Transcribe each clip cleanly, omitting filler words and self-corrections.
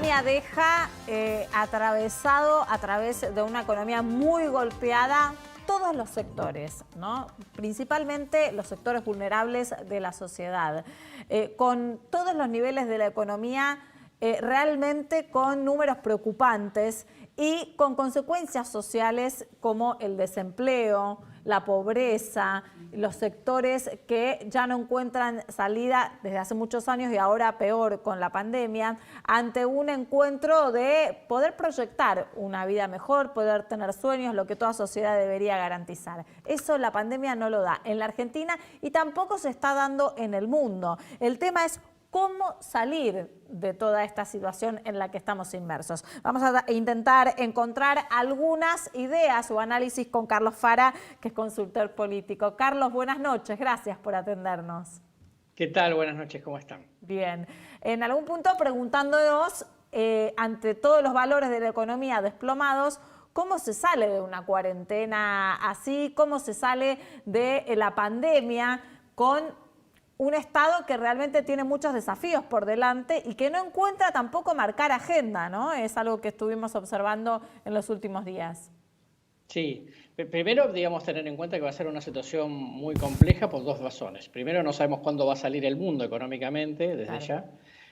pandemia deja atravesado a través de una economía muy golpeada todos los sectores, ¿no? Principalmente los sectores vulnerables de la sociedad, con todos los niveles de la economía realmente con números preocupantes y con consecuencias sociales como el desempleo, la pobreza, los sectores que ya no encuentran salida desde hace muchos años y ahora peor con la pandemia, ante un encuentro de poder proyectar una vida mejor, poder tener sueños, lo que toda sociedad debería garantizar. Eso la pandemia no lo da en la Argentina y tampoco se está dando en el mundo. El tema es cómo salir de toda esta situación en la que estamos inmersos. Vamos a intentar encontrar algunas ideas o análisis con Carlos Fara, que es consultor político. Carlos, buenas noches, gracias por atendernos. ¿Qué tal? Buenas noches, ¿cómo están? Bien, en algún punto preguntándonos, ante todos los valores de la economía desplomados, ¿cómo se sale de una cuarentena así? ¿Cómo se sale de la pandemia con un Estado que realmente tiene muchos desafíos por delante y que no encuentra tampoco marcar agenda, ¿no? Es algo que estuvimos observando en los últimos días. Sí, primero, digamos, tener en cuenta que va a ser una situación muy compleja por dos razones. Primero, no sabemos cuándo va a salir el mundo económicamente, desde ya.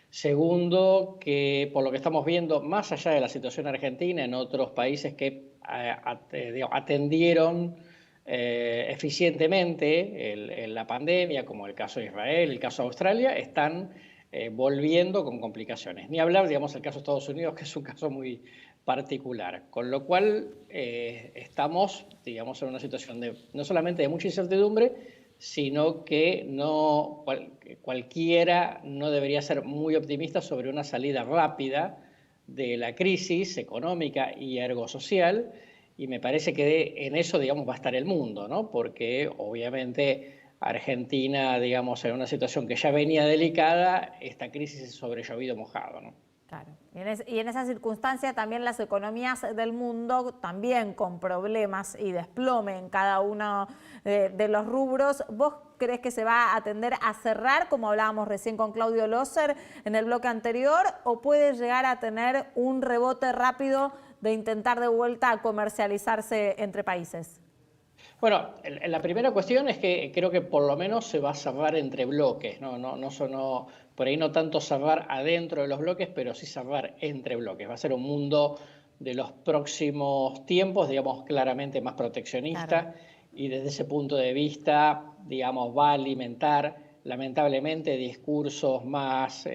Segundo, que por lo que estamos viendo, más allá de la situación argentina, en otros países que atendieron eficientemente la pandemia, como el caso de Israel, el caso de Australia, están volviendo con complicaciones. Ni hablar, digamos, el caso de Estados Unidos, que es un caso muy particular. Con lo cual estamos, digamos, en una situación no solamente de mucha incertidumbre, sino que cualquiera no debería ser muy optimista sobre una salida rápida de la crisis económica y ergosocial. Y me parece que en eso, digamos, va a estar el mundo, ¿no? Porque obviamente Argentina, digamos, en una situación que ya venía delicada, esta crisis es sobre llovido mojado, ¿no? Claro. Y en esa circunstancia también las economías del mundo, también con problemas y desplome en cada uno de los rubros. ¿Vos crees que se va a tender a cerrar, como hablábamos recién con Claudio Loser en el bloque anterior, o puede llegar a tener un rebote rápido de intentar de vuelta a comercializarse entre países? Bueno, la primera cuestión es que creo que por lo menos se va a cerrar entre bloques, no por ahí no tanto cerrar adentro de los bloques, pero sí cerrar entre bloques. Va a ser un mundo de los próximos tiempos, digamos, claramente más proteccionista, claro. Y desde ese punto de vista, digamos, va a alimentar lamentablemente discursos más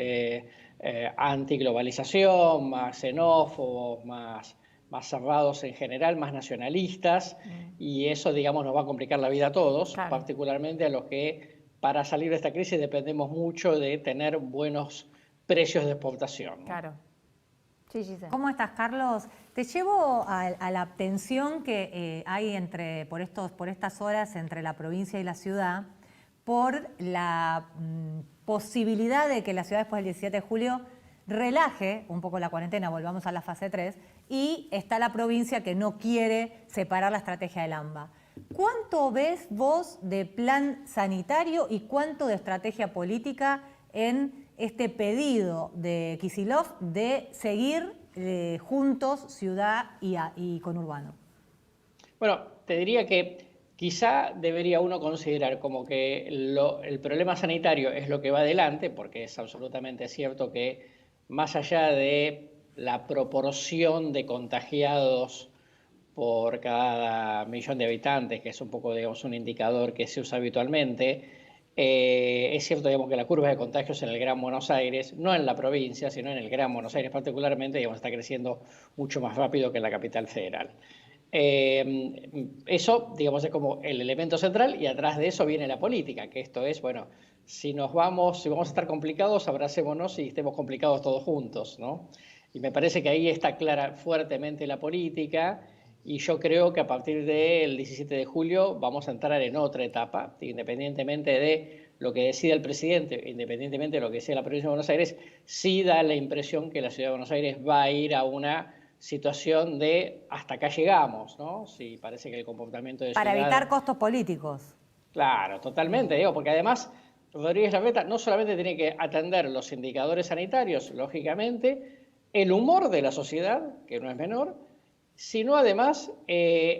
antiglobalización, más xenófobos, más cerrados en general, más nacionalistas, y eso, digamos, nos va a complicar la vida a todos, claro. Particularmente a los que para salir de esta crisis dependemos mucho de tener buenos precios de exportación, ¿no? Claro. Sí, sí, sí. ¿Cómo estás, Carlos? Te llevo a la tensión que hay por estas horas entre la provincia y la ciudad por la posibilidad de que la ciudad después del 17 de julio relaje un poco la cuarentena, volvamos a la fase 3, y está la provincia que no quiere separar la estrategia del AMBA. ¿Cuánto ves vos de plan sanitario y cuánto de estrategia política en este pedido de Kicillof de seguir juntos ciudad y conurbano? Bueno, te diría que quizá debería uno considerar como que el problema sanitario es lo que va adelante, porque es absolutamente cierto que más allá de la proporción de contagiados por cada millón de habitantes, que es un poco, digamos, un indicador que se usa habitualmente, es cierto, digamos, que la curva de contagios en el Gran Buenos Aires, no en la provincia, sino en el Gran Buenos Aires particularmente, digamos, está creciendo mucho más rápido que en la capital federal. Eso, digamos, es como el elemento central, y atrás de eso viene la política, que esto es, bueno, si vamos a estar complicados, abracémonos y estemos complicados todos juntos, ¿no? Y me parece que ahí está clara fuertemente la política, y yo creo que a partir del 17 de julio vamos a entrar en otra etapa, independientemente de lo que decida el presidente, independientemente de lo que decida la provincia de Buenos Aires, sí da la impresión que la ciudad de Buenos Aires va a ir a una situación de hasta acá llegamos, ¿no? Sí, parece que el comportamiento de para evitar costos políticos. Claro, totalmente, digo, porque además Rodríguez Larreta no solamente tiene que atender los indicadores sanitarios, lógicamente, el humor de la sociedad, que no es menor, sino además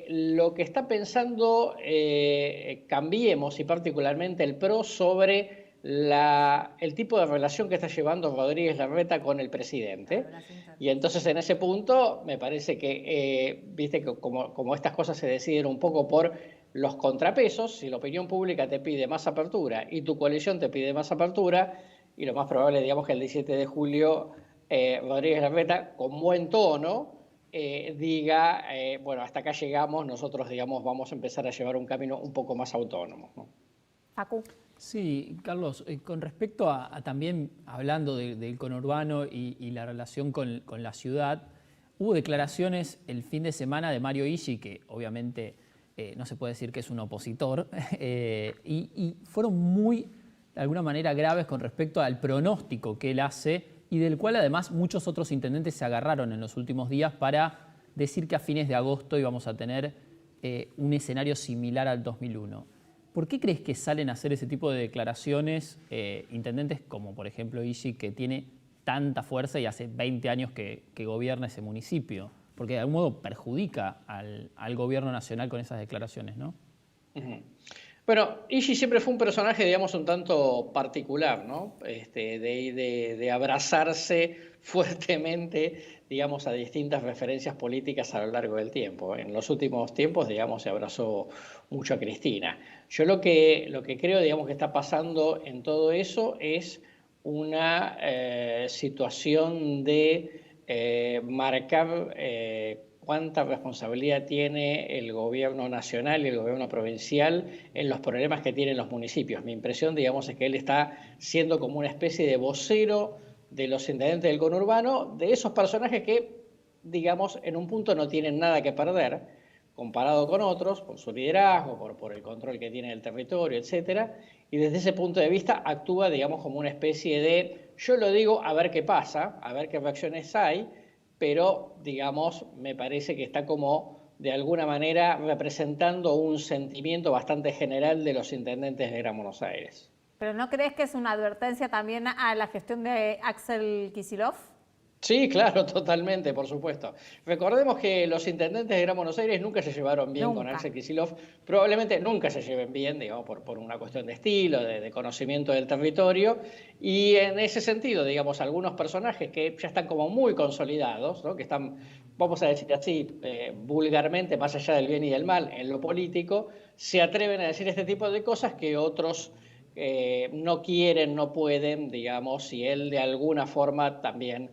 lo que está pensando Cambiemos, y particularmente el PRO, sobre el tipo de relación que está llevando Rodríguez Larreta con el presidente. Y entonces en ese punto me parece que, viste que como estas cosas se deciden un poco por los contrapesos, si la opinión pública te pide más apertura y tu coalición te pide más apertura, y lo más probable, digamos, que el 17 de julio Rodríguez Larreta, con buen tono, diga, bueno, hasta acá llegamos, nosotros, digamos, vamos a empezar a llevar un camino un poco más autónomo, ¿no? Facu. Sí, Carlos, con respecto a también hablando del conurbano y la relación con la ciudad, hubo declaraciones el fin de semana de Mario Ishi, que obviamente no se puede decir que es un opositor, y fueron muy, de alguna manera, graves con respecto al pronóstico que él hace y del cual además muchos otros intendentes se agarraron en los últimos días para decir que a fines de agosto íbamos a tener un escenario similar al 2001. ¿Por qué crees que salen a hacer ese tipo de declaraciones intendentes como, por ejemplo, Ishi, que tiene tanta fuerza y hace 20 años que gobierna ese municipio? Porque de algún modo perjudica al gobierno nacional con esas declaraciones, ¿no? Uh-huh. Bueno, Ishi siempre fue un personaje, digamos, un tanto particular, ¿no? De abrazarse fuertemente, digamos, a distintas referencias políticas a lo largo del tiempo. En los últimos tiempos, digamos, se abrazó mucho a Cristina. Yo lo que creo, digamos, que está pasando en todo eso es una situación de marcar cuánta responsabilidad tiene el gobierno nacional y el gobierno provincial en los problemas que tienen los municipios. Mi impresión, digamos, es que él está siendo como una especie de vocero de los intendentes del conurbano, de esos personajes que, digamos, en un punto no tienen nada que perder, comparado con otros, por su liderazgo, por el control que tiene del territorio, etcétera, y desde ese punto de vista actúa, digamos, como una especie de, yo lo digo, a ver qué pasa, a ver qué reacciones hay, pero, digamos, me parece que está como, de alguna manera, representando un sentimiento bastante general de los intendentes de Gran Buenos Aires. ¿Pero no crees que es una advertencia también a la gestión de Axel Kicillof? Sí, claro, totalmente, por supuesto. Recordemos que los intendentes de Gran Buenos Aires nunca se llevaron bien con Axel Kicillof, probablemente nunca se lleven bien, digamos, por una cuestión de estilo, de conocimiento del territorio, y en ese sentido, digamos, algunos personajes que ya están como muy consolidados, ¿no? Que están, vamos a decir así, vulgarmente, más allá del bien y del mal, en lo político, se atreven a decir este tipo de cosas que otros no quieren, no pueden, digamos, y él de alguna forma también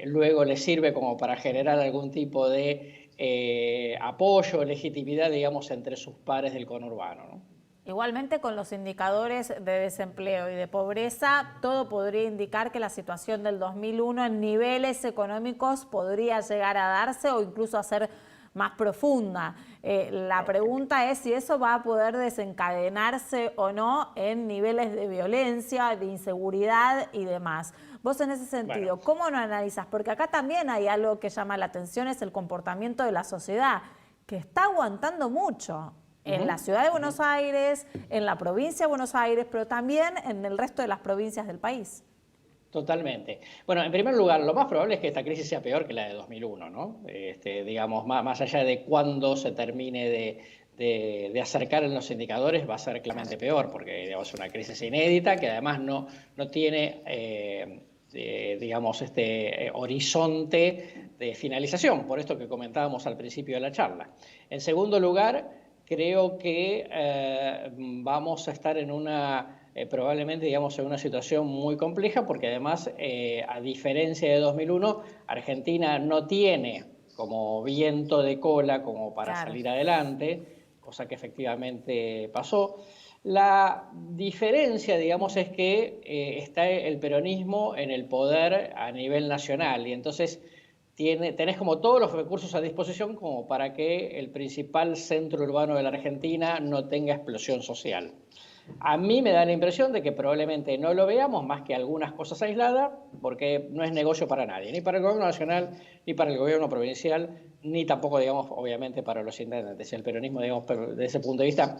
luego le sirve como para generar algún tipo de apoyo, legitimidad, digamos, entre sus pares del conurbano, ¿no? Igualmente, con los indicadores de desempleo y de pobreza, todo podría indicar que la situación del 2001 en niveles económicos podría llegar a darse o incluso a ser más profunda. La pregunta es si eso va a poder desencadenarse o no en niveles de violencia, de inseguridad y demás. Vos en ese sentido, bueno, ¿cómo lo analizas? Porque acá también hay algo que llama la atención, es el comportamiento de la sociedad, que está aguantando mucho en la ciudad de Buenos Aires, en la provincia de Buenos Aires, pero también en el resto de las provincias del país. Totalmente. Bueno, en primer lugar, lo más probable es que esta crisis sea peor que la de 2001, ¿no? Digamos, más allá de cuándo se termine de acercar en los indicadores, va a ser claramente peor, porque digamos, es una crisis inédita que además no tiene, digamos, horizonte de finalización, por esto que comentábamos al principio de la charla. En segundo lugar, creo que vamos a estar en probablemente, digamos, en una situación muy compleja, porque además, a diferencia de 2001, Argentina no tiene como viento de cola como para salir adelante, cosa que efectivamente pasó. La diferencia, digamos, es que está el peronismo en el poder a nivel nacional, y entonces tenés como todos los recursos a disposición como para que el principal centro urbano de la Argentina no tenga explosión social. A mí me da la impresión de que probablemente no lo veamos más que algunas cosas aisladas, porque no es negocio para nadie, ni para el gobierno nacional, ni para el gobierno provincial, ni tampoco, digamos, obviamente para los intendentes. El peronismo, digamos, desde ese punto de vista,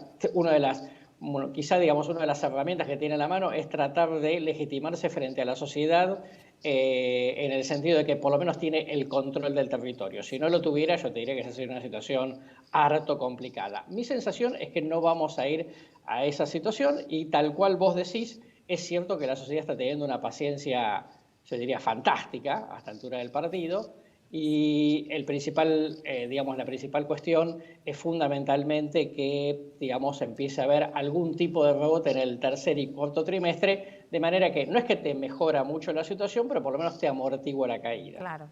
quizá, digamos, una de las herramientas que tiene a la mano es tratar de legitimarse frente a la sociedad en el sentido de que por lo menos tiene el control del territorio. Si no lo tuviera, yo te diría que esa sería una situación harto complicada. Mi sensación es que no vamos a ir a esa situación y tal cual vos decís, es cierto que la sociedad está teniendo una paciencia, yo diría, fantástica a esta altura del partido, y la principal cuestión es fundamentalmente que, digamos, empiece a haber algún tipo de rebote en el tercer y cuarto trimestre, de manera que no es que te mejora mucho la situación, pero por lo menos te amortigua la caída. Claro.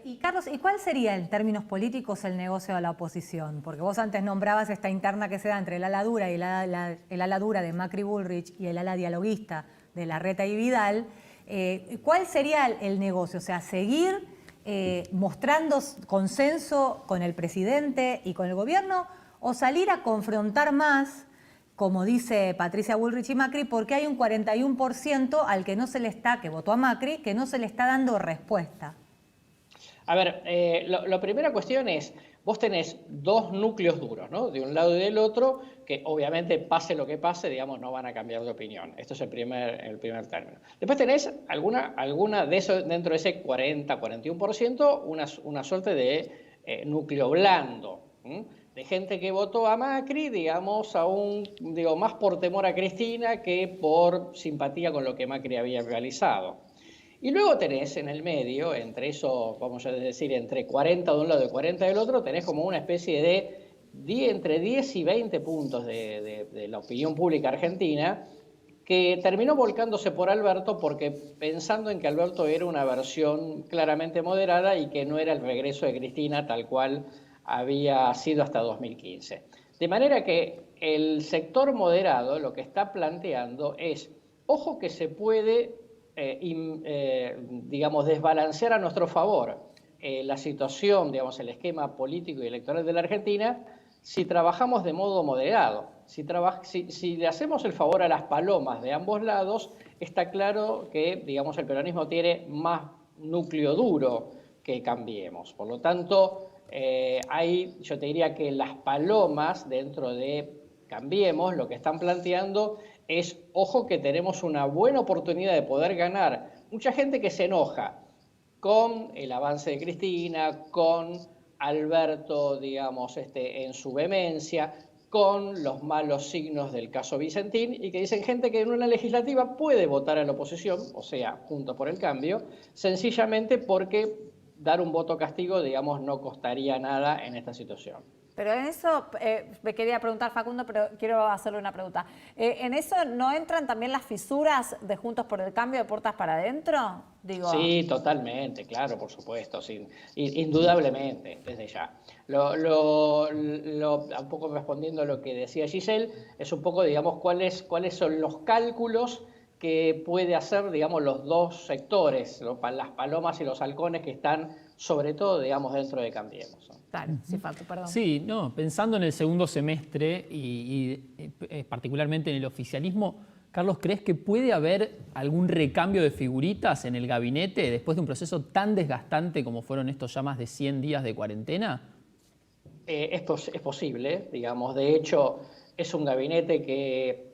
Y Carlos, ¿y cuál sería en términos políticos el negocio de la oposición? Porque vos antes nombrabas esta interna que se da entre el ala dura y el ala dura de Macri Bullrich y el ala dialoguista de Larreta y Vidal. ¿Cuál sería el negocio? O sea, seguir mostrando consenso con el presidente y con el gobierno, o salir a confrontar más, como dice Patricia Bullrich y Macri, porque hay un 41% al que no se le está, que votó a Macri, que no se le está dando respuesta. A ver, la primera cuestión es, vos tenés dos núcleos duros, ¿no? De un lado y del otro, que obviamente pase lo que pase, digamos, no van a cambiar de opinión. Esto es el primer término. Después tenés alguna de eso, dentro de ese 40-41%, una suerte de núcleo blando, de gente que votó a Macri, digamos, más por temor a Cristina que por simpatía con lo que Macri había realizado. Y luego tenés en el medio, entre eso, vamos a decir, entre 40 de un lado y 40 del otro, tenés como una especie de entre 10 y 20 puntos de la opinión pública argentina, que terminó volcándose por Alberto porque pensando en que Alberto era una versión claramente moderada y que no era el regreso de Cristina tal cual había sido hasta 2015. De manera que el sector moderado lo que está planteando es, ojo que se puede desbalancear a nuestro favor la situación, digamos, el esquema político y electoral de la Argentina si trabajamos de modo moderado. Si le hacemos el favor a las palomas de ambos lados, está claro que, digamos, el peronismo tiene más núcleo duro que Cambiemos. Por lo tanto, yo te diría que las palomas dentro de Cambiemos lo que están planteando es, ojo que tenemos una buena oportunidad de poder ganar. Mucha gente que se enoja con el avance de Cristina, con Alberto, digamos, en su vehemencia, con los malos signos del caso Vicentín, y que dicen gente que en una legislativa puede votar a la oposición, o sea, Juntos por el Cambio, sencillamente porque dar un voto castigo, digamos, no costaría nada en esta situación. Pero en eso, me quería preguntar, Facundo, pero quiero hacerle una pregunta. ¿En eso no entran también las fisuras de Juntos por el Cambio de puertas para adentro? Digo... Sí, totalmente, claro, por supuesto, sí, indudablemente, desde ya. Un poco respondiendo a lo que decía Giselle, es un poco, digamos, cuáles son los cálculos que puede hacer, digamos, los dos sectores, las palomas y los halcones que están, sobre todo, digamos, dentro de Cambiemos, ¿no? Dale, sí, Facu, perdón. Sí, no, pensando en el segundo semestre y particularmente en el oficialismo, Carlos, ¿crees que puede haber algún recambio de figuritas en el gabinete después de un proceso tan desgastante como fueron estos ya más de 100 días de cuarentena? Es posible, digamos. De hecho, es un gabinete que,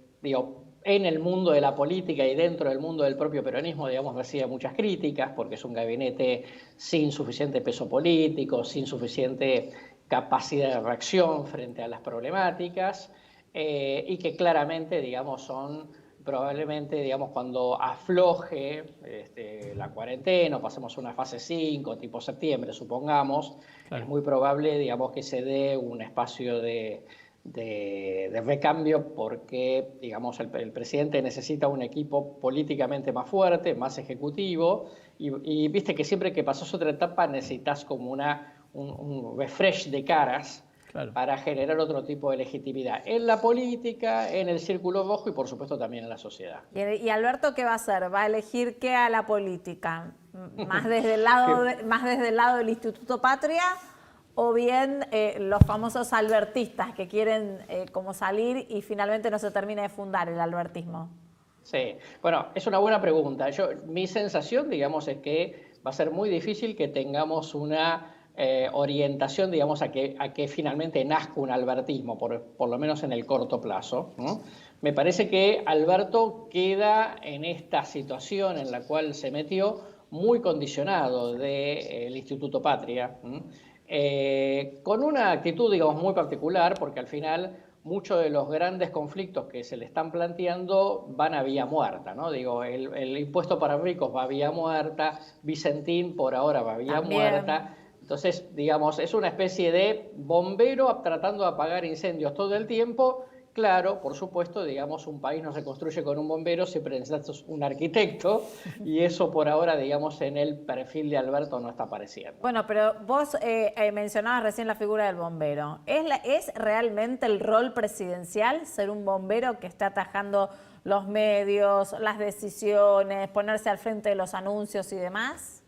en el mundo de la política y dentro del mundo del propio peronismo, digamos, recibe muchas críticas porque es un gabinete sin suficiente peso político, sin suficiente capacidad de reacción frente a las problemáticas y que claramente, digamos, son probablemente, digamos, cuando afloje la cuarentena o pasemos a una fase 5, tipo septiembre, supongamos, claro, es muy probable, digamos, que se dé un espacio de recambio porque, digamos, el presidente necesita un equipo políticamente más fuerte, más ejecutivo y viste que siempre que pasas otra etapa necesitas como un refresh de caras, claro, para generar otro tipo de legitimidad en la política, en el círculo rojo y por supuesto también en la sociedad. ¿Y Alberto qué va a hacer? ¿Va a elegir qué a la política? ¿Más desde el lado del Instituto Patria? ¿O bien los famosos albertistas que quieren como salir y finalmente no se termina de fundar el albertismo? Sí, bueno, es una buena pregunta. Mi sensación, digamos, es que va a ser muy difícil que tengamos una orientación, digamos, a que finalmente nazca un albertismo, por lo menos en el corto plazo, ¿no? Me parece que Alberto queda en esta situación en la cual se metió muy condicionado del Instituto Patria, con una actitud, digamos, muy particular, porque al final muchos de los grandes conflictos que se le están planteando van a vía muerta, ¿no? Digo, el impuesto para ricos va a vía muerta, Vicentín por ahora va a vía muerta. Entonces, digamos, es una especie de bombero tratando de apagar incendios todo el tiempo. Claro, por supuesto, digamos, un país no se construye con un bombero, siempre necesitas un arquitecto, y eso por ahora, digamos, en el perfil de Alberto no está apareciendo. Bueno, pero vos mencionabas recién la figura del bombero. ¿Es realmente el rol presidencial ser un bombero que está atajando los medios, las decisiones, ponerse al frente de los anuncios y demás?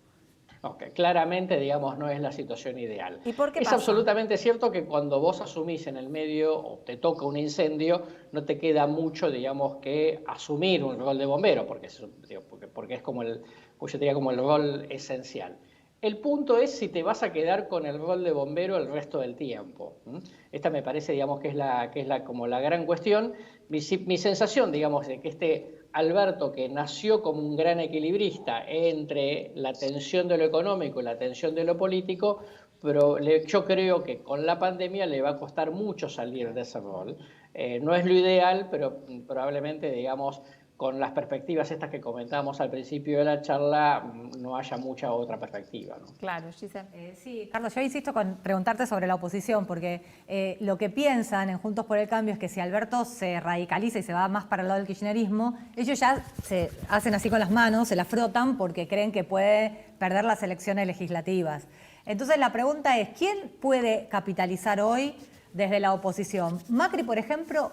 Okay, claramente, digamos, no es la situación ideal. ¿Y por qué es pasa? absolutamente cierto que cuando vos asumís en el medio o te toca un incendio, no te queda mucho, digamos, que asumir un rol de bombero, porque es como pues yo diría como el rol esencial. El punto es si te vas a quedar con el rol de bombero el resto del tiempo. Esta me parece, digamos, que es como la gran cuestión. Mi sensación, digamos, de que Alberto, que nació como un gran equilibrista entre la tensión de lo económico y la tensión de lo político, pero yo creo que con la pandemia le va a costar mucho salir de ese rol. No es lo ideal, pero probablemente, digamos, con las perspectivas estas que comentábamos al principio de la charla, no haya mucha otra perspectiva, ¿no? Claro, Giselle. Sí, Carlos, yo insisto con preguntarte sobre la oposición, porque lo que piensan en Juntos por el Cambio es que si Alberto se radicaliza y se va más para el lado del kirchnerismo, ellos ya se hacen así con las manos, se las frotan porque creen que puede perder las elecciones legislativas. Entonces la pregunta es, ¿quién puede capitalizar hoy desde la oposición? Macri, por ejemplo,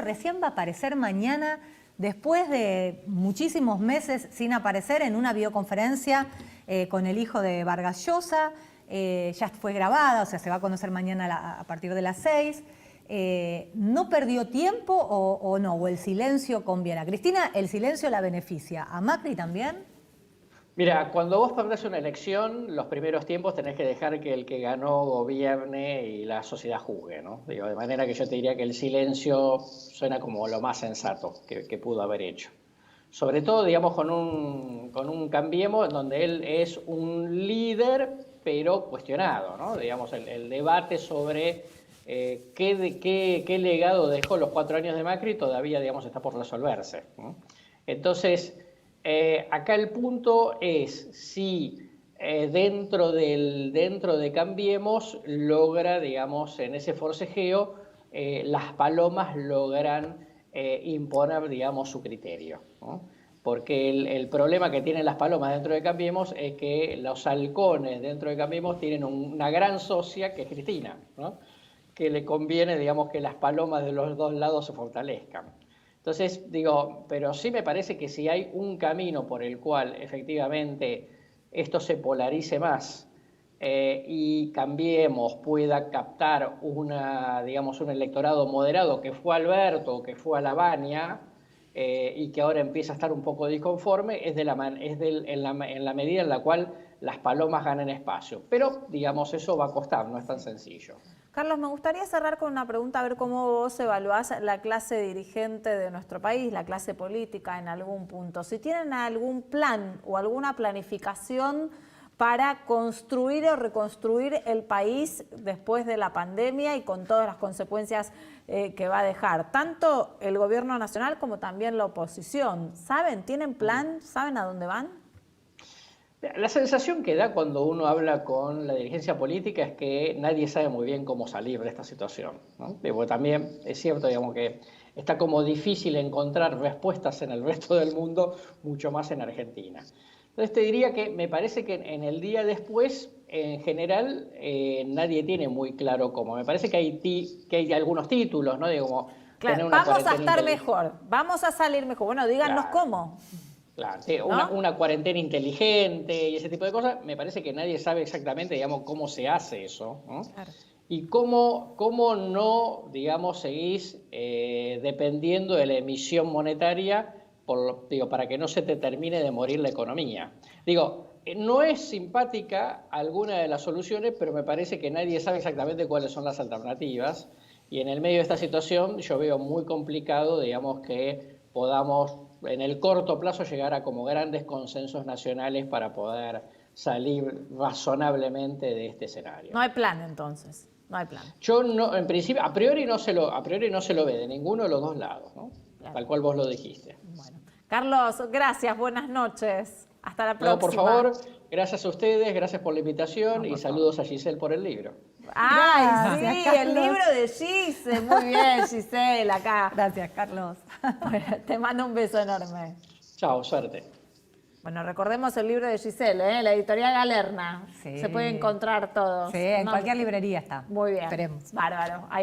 recién va a aparecer mañana, después de muchísimos meses sin aparecer, en una videoconferencia con el hijo de Vargas Llosa. Ya fue grabada, o sea, se va a conocer mañana a partir de las 6. ¿No perdió tiempo o no? ¿O el silencio conviene? ¿A Cristina el silencio la beneficia? ¿A Macri también? Mira, cuando vos perdés una elección, los primeros tiempos tenés que dejar que el que ganó gobierne y la sociedad juzgue, ¿no? Digo, de manera que yo te diría que el silencio suena como lo más sensato que pudo haber hecho. Sobre todo, digamos, con un Cambiemos, en donde él es un líder, pero cuestionado, ¿no? Digamos, el debate sobre qué legado dejó los 4 años de Macri todavía, digamos, está por resolverse, ¿no? Entonces, acá el punto es si dentro de Cambiemos logra, digamos, en ese forcejeo, las palomas logran imponer, digamos, su criterio, ¿no? Porque el problema que tienen las palomas dentro de Cambiemos es que los halcones dentro de Cambiemos tienen una gran socia que es Cristina, ¿no? Que le conviene, digamos, que las palomas de los dos lados se fortalezcan. Entonces, digo, pero sí me parece que si hay un camino por el cual efectivamente esto se polarice más y Cambiemos pueda captar digamos, un electorado moderado que fue a Alberto, que fue a Lavagna y que ahora empieza a estar un poco disconforme, en la medida en la cual las palomas ganen espacio. Pero, digamos, eso va a costar, no es tan sencillo. Carlos, me gustaría cerrar con una pregunta, a ver cómo vos evaluás la clase dirigente de nuestro país, la clase política en algún punto. Si tienen algún plan o alguna planificación para construir o reconstruir el país después de la pandemia y con todas las consecuencias que va a dejar, tanto el gobierno nacional como también la oposición. ¿Saben? ¿Tienen plan? ¿Saben a dónde van? La sensación que da cuando uno habla con la dirigencia política es que nadie sabe muy bien cómo salir de esta situación, ¿no? Porque también es cierto, digamos, que está como difícil encontrar respuestas en el resto del mundo, mucho más en Argentina. Entonces te diría que me parece que en el día después, en general, nadie tiene muy claro cómo. Me parece que hay algunos títulos, ¿no? Digo, como claro, vamos a estar mejor, vamos a salir mejor. Bueno, díganos cómo. Claro, sí, una cuarentena inteligente y ese tipo de cosas, me parece que nadie sabe exactamente, digamos, cómo se hace eso, ¿no? Claro. Y cómo no, digamos, seguís dependiendo de la emisión monetaria para que no se te termine de morir la economía. Digo, no es simpática alguna de las soluciones, pero me parece que nadie sabe exactamente cuáles son las alternativas. Y en el medio de esta situación yo veo muy complicado, digamos, que podamos en el corto plazo llegar a como grandes consensos nacionales para poder salir razonablemente de este escenario. No hay plan entonces, no hay plan. Yo no, en principio, a priori no se lo ve de ninguno de los dos lados, ¿no? Claro. Tal cual vos lo dijiste. Bueno. Carlos, gracias, buenas noches. Hasta la próxima. No, por favor, gracias a ustedes, gracias por la invitación y saludos a Giselle por el libro. Ay, Gracias, sí, Carlos. el libro de Giselle. Muy bien, Giselle, acá. Gracias, Carlos. Bueno, te mando un beso enorme. Chao, suerte. Bueno, recordemos el libro de Giselle, la editorial Galerna. Sí. Se puede encontrar todo. Sí, en No, cualquier librería está. Muy bien. Esperemos. Bárbaro. Ahí